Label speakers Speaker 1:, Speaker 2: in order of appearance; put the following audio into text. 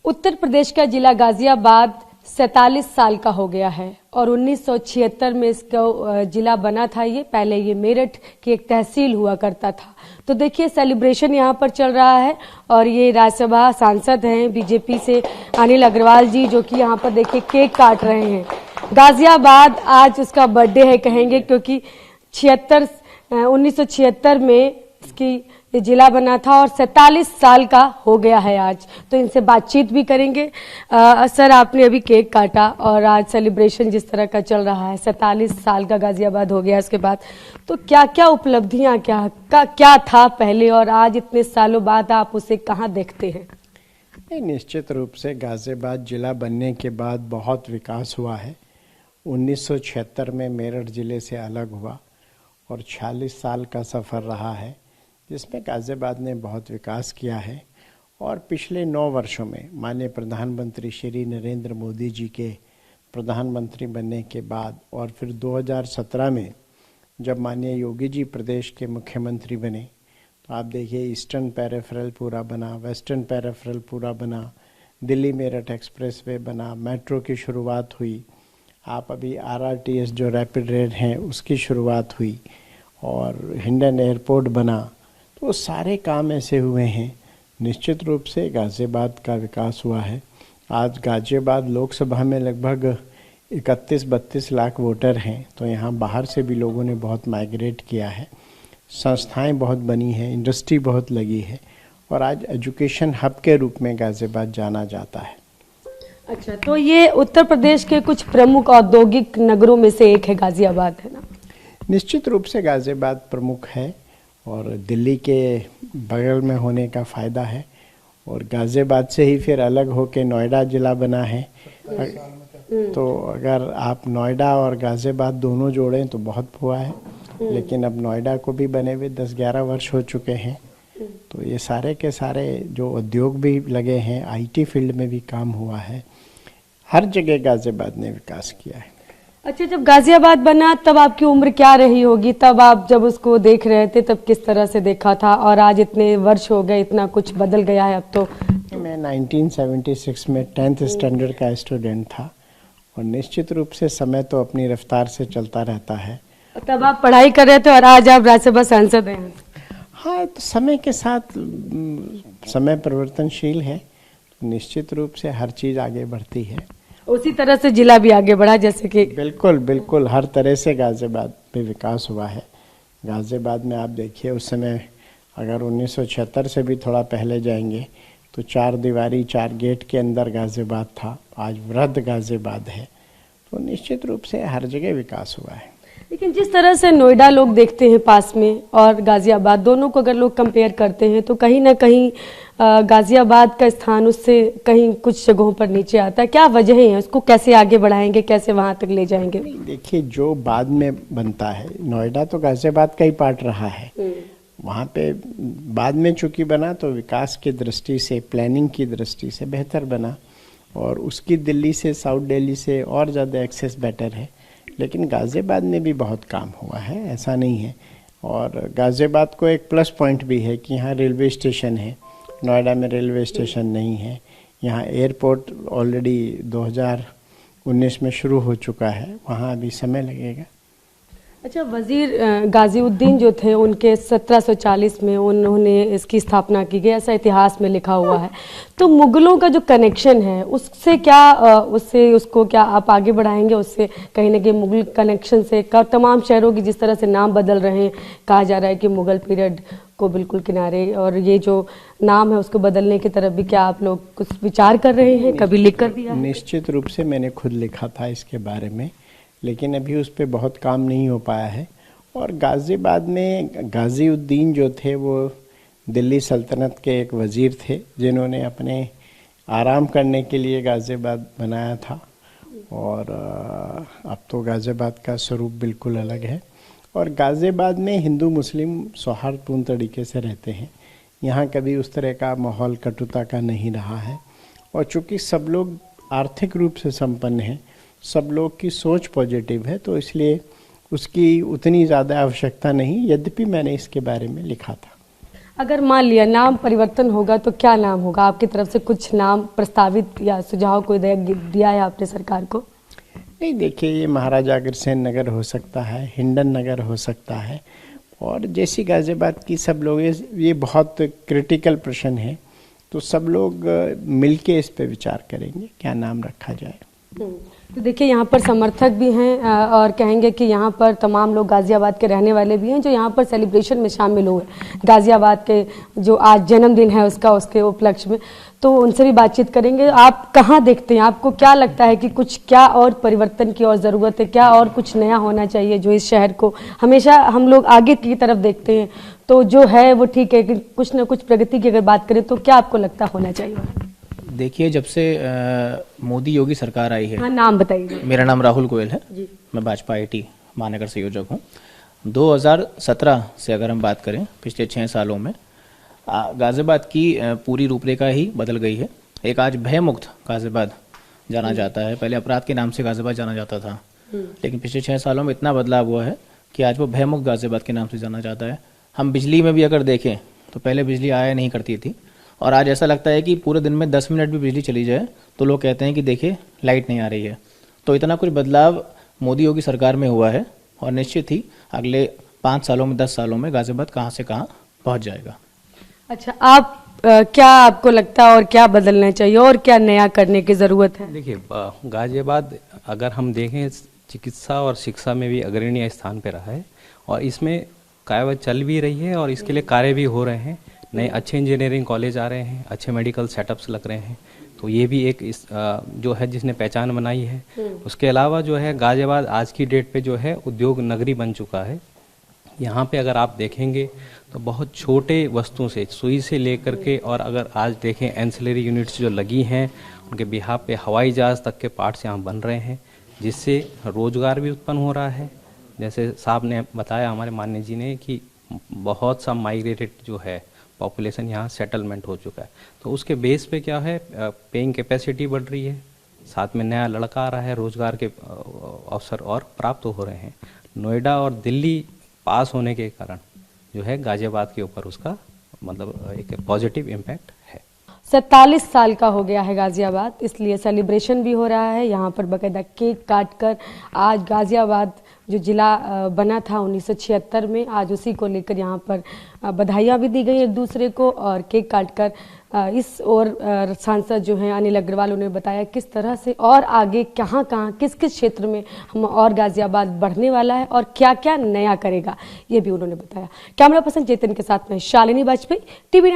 Speaker 1: उत्तर प्रदेश का जिला गाजियाबाद 47 साल का हो गया है और 1976 में इसका जिला बना था। ये पहले ये मेरठ की एक तहसील हुआ करता था। तो देखिए सेलिब्रेशन यहाँ पर चल रहा है और ये राज्यसभा सांसद हैं बीजेपी से अनिल अग्रवाल जी, जो कि यहाँ पर देखिए केक काट रहे हैं। गाजियाबाद आज उसका बर्थडे है कहेंगे, क्योंकि 1976 में इसकी ये जिला बना था और 47 साल का हो गया है आज। तो इनसे बातचीत भी करेंगे। सर, आपने अभी केक काटा और आज सेलिब्रेशन जिस तरह का चल रहा है, 47 साल का गाजियाबाद हो गया इसके बाद, तो क्या क्या उपलब्धियां क्या था पहले और आज इतने सालों बाद आप उसे कहाँ देखते हैं?
Speaker 2: निश्चित रूप से गाजियाबाद जिला बनने के बाद बहुत विकास हुआ है। 1976 में मेरठ जिले से अलग हुआ और 46 साल का सफ़र रहा है, जिसमें गाजियाबाद ने बहुत विकास किया है। और पिछले 9 वर्षों में माननीय प्रधानमंत्री श्री नरेंद्र मोदी जी के प्रधानमंत्री बनने के बाद और फिर 2017 में जब माननीय योगी जी प्रदेश के मुख्यमंत्री बने, तो आप देखिए ईस्टर्न पेरिफेरल पूरा बना, वेस्टर्न पेरिफेरल पूरा बना, दिल्ली मेरठ एक्सप्रेसवे बना, मेट्रो की शुरुआत हुई, आप अभी RRTS जो रैपिड रेल हैं उसकी शुरुआत हुई और हिंडन एयरपोर्ट बना। तो सारे काम ऐसे हुए हैं। निश्चित रूप से गाजियाबाद का विकास हुआ है। आज गाजियाबाद लोकसभा में लगभग 31-32 लाख वोटर हैं, तो यहाँ बाहर से भी लोगों ने बहुत माइग्रेट किया है। संस्थाएं बहुत बनी हैं, इंडस्ट्री बहुत लगी है और आज एजुकेशन हब के रूप में गाजियाबाद जाना जाता है।
Speaker 1: अच्छा, तो ये उत्तर प्रदेश के कुछ प्रमुख औद्योगिक नगरों में से एक है गाजियाबाद, है ना?
Speaker 2: निश्चित रूप से गाजियाबाद प्रमुख है और दिल्ली के बगल में होने का फ़ायदा है और गाजियाबाद से ही फिर अलग होके नोएडा जिला बना है। तो अगर आप नोएडा और गाजियाबाद दोनों जोड़ें तो बहुत हुआ है, लेकिन अब नोएडा को भी बने हुए 10-11 वर्ष हो चुके हैं। तो ये सारे के सारे जो उद्योग भी लगे हैं, IT फील्ड में भी काम हुआ है, हर जगह गाजियाबाद ने विकास किया है।
Speaker 1: अच्छा, जब गाजियाबाद बना तब आपकी उम्र क्या रही होगी? तब आप जब उसको देख रहे थे तब किस तरह से देखा था? और आज इतने वर्ष हो गए, इतना कुछ बदल गया है अब तो।
Speaker 2: मैं 1976 में 10th स्टैंडर्ड का स्टूडेंट था और निश्चित रूप से समय तो अपनी रफ्तार से चलता रहता है।
Speaker 1: तब आप पढ़ाई कर रहे थे और आज आप राज्यसभा सांसद हैं।
Speaker 2: हाँ, तो समय के साथ समय परिवर्तनशील है, तो निश्चित रूप से हर चीज़ आगे बढ़ती है।
Speaker 1: उसी तरह से जिला भी आगे बढ़ा, जैसे कि
Speaker 2: बिल्कुल हर तरह से गाजियाबाद में विकास हुआ है। गाजियाबाद में आप देखिए उस समय अगर 1976 से भी थोड़ा पहले जाएंगे तो 4 दीवारी 4 गेट के अंदर गाजियाबाद था, आज वृहद गाजियाबाद है। तो निश्चित रूप से हर जगह विकास हुआ है।
Speaker 1: लेकिन जिस तरह से नोएडा लोग देखते हैं पास में और गाजियाबाद, दोनों को अगर लोग कंपेयर करते हैं तो कहीं ना कहीं गाजियाबाद का स्थान उससे कहीं कुछ जगहों पर नीचे आता है। क्या वजह है? उसको कैसे आगे बढ़ाएंगे, कैसे वहां तक ले जाएंगे?
Speaker 2: देखिए, जो बाद में बनता है, नोएडा तो गाजियाबाद का ही पार्ट रहा है। वहाँ पे बाद में चूंकि बना तो विकास की दृष्टि से, प्लानिंग की दृष्टि से बेहतर बना और उसकी दिल्ली से, साउथ दिल्ली से और ज़्यादा एक्सेस बेटर है। लेकिन गाजियाबाद में भी बहुत काम हुआ है, ऐसा नहीं है। और गाजियाबाद को एक प्लस पॉइंट भी है कि यहाँ रेलवे स्टेशन है, नोएडा में रेलवे स्टेशन नहीं है। यहाँ एयरपोर्ट ऑलरेडी 2019 में शुरू हो चुका है, वहाँ अभी समय लगेगा।
Speaker 1: अच्छा, वजीर गाजीउद्दीन जो थे उनके 1740 में उन्होंने इसकी स्थापना की गई, ऐसा इतिहास में लिखा हुआ है। तो मुगलों का जो कनेक्शन है उससे क्या उसको क्या आप आगे बढ़ाएंगे? उससे कहीं ना कहीं मुगल कनेक्शन से तमाम शहरों की जिस तरह से नाम बदल रहे हैं, कहा जा रहा है कि मुगल पीरियड को बिल्कुल किनारे, और ये जो नाम है उसको बदलने की तरफ भी क्या आप लोग कुछ विचार कर रहे हैं? कभी लिख कर दिया?
Speaker 2: निश्चित रूप से मैंने खुद लिखा था इसके बारे में, लेकिन अभी उस पर बहुत काम नहीं हो पाया है। और गाजियाबाद में गाजीउद्दीन जो थे वो दिल्ली सल्तनत के एक वज़ीर थे, जिन्होंने अपने आराम करने के लिए गाजियाबाद बनाया था। और अब तो गाजियाबाद का स्वरूप बिल्कुल अलग है और गाजियाबाद में हिंदू मुस्लिम सौहार्दपूर्ण तरीके से रहते हैं। यहाँ कभी उस तरह का माहौल कटुता का नहीं रहा है और चूँकि सब लोग आर्थिक रूप से संपन्न हैं, सब लोग की सोच पॉजिटिव है, तो इसलिए उसकी उतनी ज़्यादा आवश्यकता नहीं, यद्यपि मैंने इसके बारे में लिखा था।
Speaker 1: अगर मान लिया नाम परिवर्तन होगा तो क्या नाम होगा? आपकी तरफ से कुछ नाम प्रस्तावित या सुझाव कोई दिया है आपने सरकार को?
Speaker 2: नहीं, देखिए, ये महाराजा अग्रसेन नगर हो सकता है, हिंडन नगर हो सकता है, और जैसी गाजियाबाद की सब लोग, ये बहुत क्रिटिकल प्रश्न है, तो सब लोग मिलके इस पे विचार करेंगे क्या नाम रखा जाए।
Speaker 1: तो देखिए, यहाँ पर समर्थक भी हैं और कहेंगे कि यहाँ पर तमाम लोग गाज़ियाबाद के रहने वाले भी हैं जो यहाँ पर सेलिब्रेशन में शामिल हुए, गाज़ियाबाद के जो आज जन्मदिन है उसके उपलक्ष्य में, तो उनसे भी बातचीत करेंगे। आप कहाँ देखते हैं, आपको क्या लगता है कि कुछ क्या और परिवर्तन की और ज़रूरत है, क्या और कुछ नया होना चाहिए जो इस शहर को, हमेशा हम लोग आगे की तरफ देखते हैं तो जो है वो ठीक है कि कुछ ना कुछ प्रगति की अगर बात करें तो क्या आपको लगता होना चाहिए?
Speaker 3: देखिए, जब से मोदी योगी सरकार आई है।
Speaker 1: हाँ, नाम बताइए।
Speaker 3: मेरा नाम राहुल गोयल है
Speaker 1: जी।
Speaker 3: मैं भाजपा आईटी महानगर संयोजक हूँ। 2017 से अगर हम बात करें, पिछले 6 सालों में गाजियाबाद की पूरी रूपरेखा ही बदल गई है। एक आज भयमुक्त गाजियाबाद जाना जाता है, पहले अपराध के नाम से गाजियाबाद जाना जाता था, लेकिन पिछले 6 सालों में इतना बदलाव हुआ है कि आज वो भयमुक्त गाजियाबाद के नाम से जाना जाता है। हम बिजली में भी अगर देखें तो पहले बिजली आया नहीं करती थी, और आज ऐसा लगता है कि पूरे दिन में 10 मिनट भी बिजली चली जाए तो लोग कहते हैं कि देखिए लाइट नहीं आ रही है। तो इतना कुछ बदलाव मोदी योगी सरकार में हुआ है, और निश्चित ही अगले 5 सालों में 10 सालों में गाजियाबाद कहाँ से कहाँ पहुँच जाएगा।
Speaker 1: अच्छा, आप क्या आपको लगता है और क्या बदलना चाहिए और क्या नया करने की ज़रूरत है?
Speaker 4: देखिए, गाजियाबाद अगर हम देखें चिकित्सा और शिक्षा में भी अग्रणीय स्थान पर रहा है, और इसमें कार्य चल भी रही है और इसके लिए कार्य भी हो रहे हैं। नए अच्छे इंजीनियरिंग कॉलेज आ रहे हैं, अच्छे मेडिकल सेटअप्स लग रहे हैं, तो ये भी एक जो है जिसने पहचान बनाई है। उसके अलावा जो है गाजियाबाद आज की डेट पे जो है उद्योग नगरी बन चुका है। यहाँ पे अगर आप देखेंगे तो बहुत छोटे वस्तुओं से, सुई से लेकर के, और अगर आज देखें एंसिलरी यूनिट्स जो लगी हैं उनके बिहाफ पे हवाई जहाज़ तक के पार्ट्स यहाँ बन रहे हैं, जिससे रोजगार भी उत्पन्न हो रहा है। जैसे साहब ने बताया, हमारे माननीय जी ने, कि बहुत सा माइग्रेटेड जो है पॉपुलेशन यहाँ सेटलमेंट हो चुका है, तो उसके बेस पे क्या है, पेइंग कैपेसिटी बढ़ रही है, साथ में नया लड़का आ रहा है, रोजगार के अवसर और प्राप्त हो रहे हैं। नोएडा और दिल्ली पास होने के कारण जो है गाजियाबाद के ऊपर उसका मतलब एक पॉजिटिव इम्पैक्ट है।
Speaker 1: 47 साल का हो गया है गाजियाबाद, इसलिए सेलिब्रेशन भी हो रहा है। यहाँ पर बाकायदा केक काटकर आज गाजियाबाद जो जिला बना था 1976 में, आज उसी को लेकर यहाँ पर बधाइयाँ भी दी गई एक दूसरे को और केक काटकर इस और सांसद जो हैं अनिल अग्रवाल, उन्होंने बताया किस तरह से और आगे कहाँ किस किस क्षेत्र में हम और गाजियाबाद बढ़ने वाला है और क्या क्या नया करेगा, ये भी उन्होंने बताया। कैमरा पर्सन चेतन के साथ में शालिनी वाजपेयी, टीवी